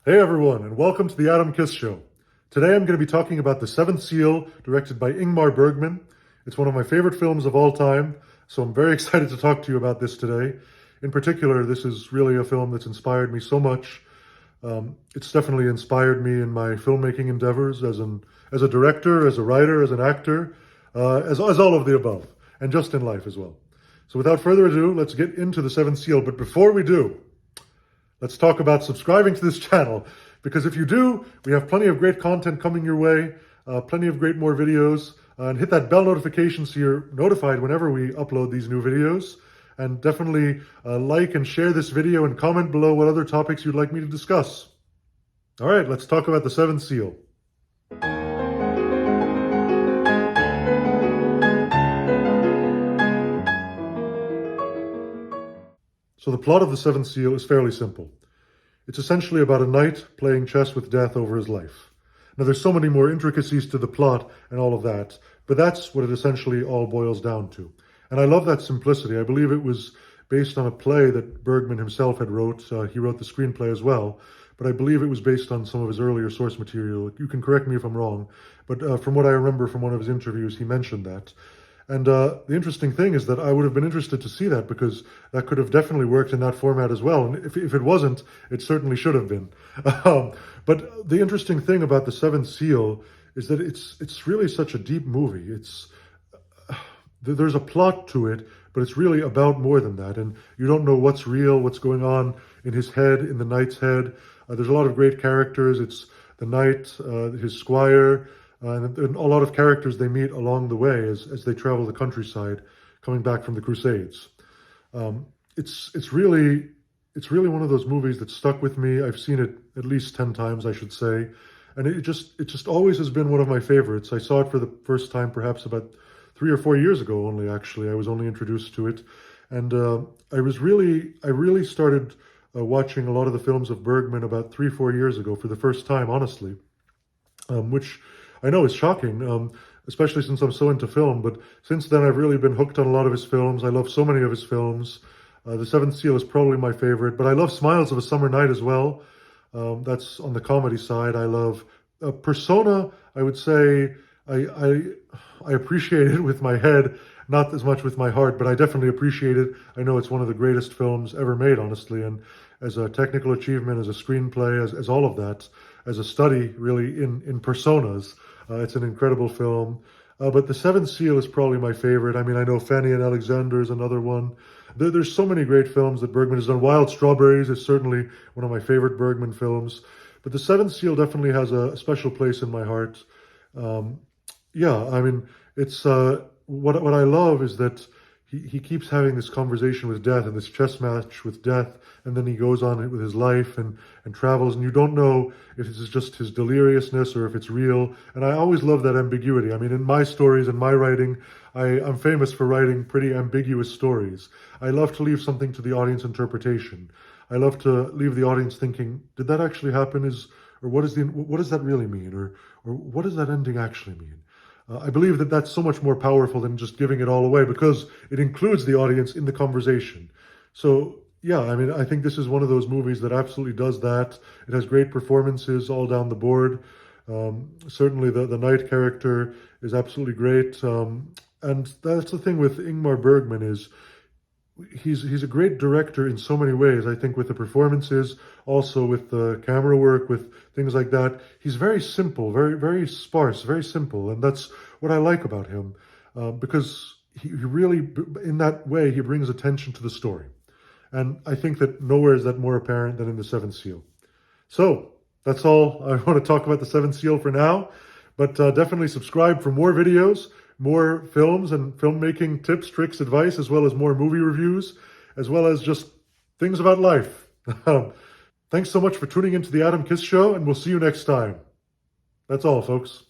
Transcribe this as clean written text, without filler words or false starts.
Hey everyone, and welcome to the Adam Kiss Show. Today I'm going to be talking about The Seventh Seal, directed by Ingmar Bergman. It's one of my favorite films of all time, so I'm very excited to talk to you about this today. In particular, this is really a film that's inspired me so much. It's definitely inspired me in my filmmaking endeavors as a director, as a writer, as an actor, as all of the above, and just in life as well. So without further ado, let's get into The Seventh Seal. But before we do, let's talk about subscribing to this channel, because if you do, we have plenty of great content coming your way, plenty of great more videos, and hit that bell notification so you're notified whenever we upload these new videos. And definitely like and share this video and comment below what other topics you'd like me to discuss. All right, let's talk about The Seventh Seal. So the plot of The Seventh Seal is fairly simple. It's essentially about a knight playing chess with death over his life. Now there's so many more intricacies to the plot and all of that, but that's what it essentially all boils down to. And I love that simplicity. I believe it was based on a play that Bergman himself had wrote. He wrote the screenplay as well, but I believe it was based on some of his earlier source material. You can correct me if I'm wrong, but from what I remember from one of his interviews, he mentioned that. And the interesting thing is that I would have been interested to see that, because that could have definitely worked in that format as well. And if it wasn't, it certainly should have been. But the interesting thing about The Seventh Seal is that it's really such a deep movie. There's a plot to it, but it's really about more than that. And you don't know what's real, what's going on in his head, in the knight's head. There's a lot of great characters. It's the knight, his squire, and a lot of characters they meet along the way as they travel the countryside, coming back from the Crusades. It's really one of those movies that stuck with me. I've seen it at least 10 times, I should say, and it just always has been one of my favorites. I saw it for the first time perhaps about 3 or 4 years ago only. Actually, I was only introduced to it, and I really started watching a lot of the films of Bergman about 3-4 years ago for the first time, honestly, which I know is shocking, especially since I'm so into film, but since then I've really been hooked on a lot of his films. I love so many of his films. The Seventh Seal is probably my favorite, but I love Smiles of a Summer Night as well. That's on the comedy side. I love Persona. I would say I appreciate it with my head, not as much with my heart, but I definitely appreciate it. I know it's one of the greatest films ever made, honestly, and as a technical achievement, as a screenplay, as all of that, as a study, really, in personas. It's an incredible film. But The Seventh Seal is probably my favorite. I mean, I know Fanny and Alexander is another one. There's so many great films that Bergman has done. Wild Strawberries is certainly one of my favorite Bergman films. But The Seventh Seal definitely has a special place in my heart. Yeah, I mean, it's what I love is that he keeps having this conversation with death and this chess match with death, and then he goes on with his life and travels, and you don't know if this is just his deliriousness or if it's real. And I always love that ambiguity. I mean, in my stories and my writing, I'm famous for writing pretty ambiguous stories. I love to leave something to the audience interpretation. I love to leave the audience thinking, did that actually happen? Or what does that really mean? Or what does that ending actually mean? I believe that that's so much more powerful than just giving it all away, because it includes the audience in the conversation. So yeah, I mean, I think this is one of those movies that absolutely does that. It has great performances all down the board. Certainly the knight character is absolutely great. And that's the thing with Ingmar Bergman, is he's a great director in so many ways. I think with the performances, also with the camera work, with things like that. He's very simple, very sparse, very simple, and that's what I like about him, because he really, in that way, he brings attention to the story. And I think that nowhere is that more apparent than in The Seventh Seal. So that's all I want to talk about The Seventh Seal for now, but definitely subscribe for more videos, more films and filmmaking tips, tricks, advice, as well as more movie reviews, as well as just things about life. Thanks so much for tuning into the Adam Kiss Show, and we'll see you next time. That's all, folks.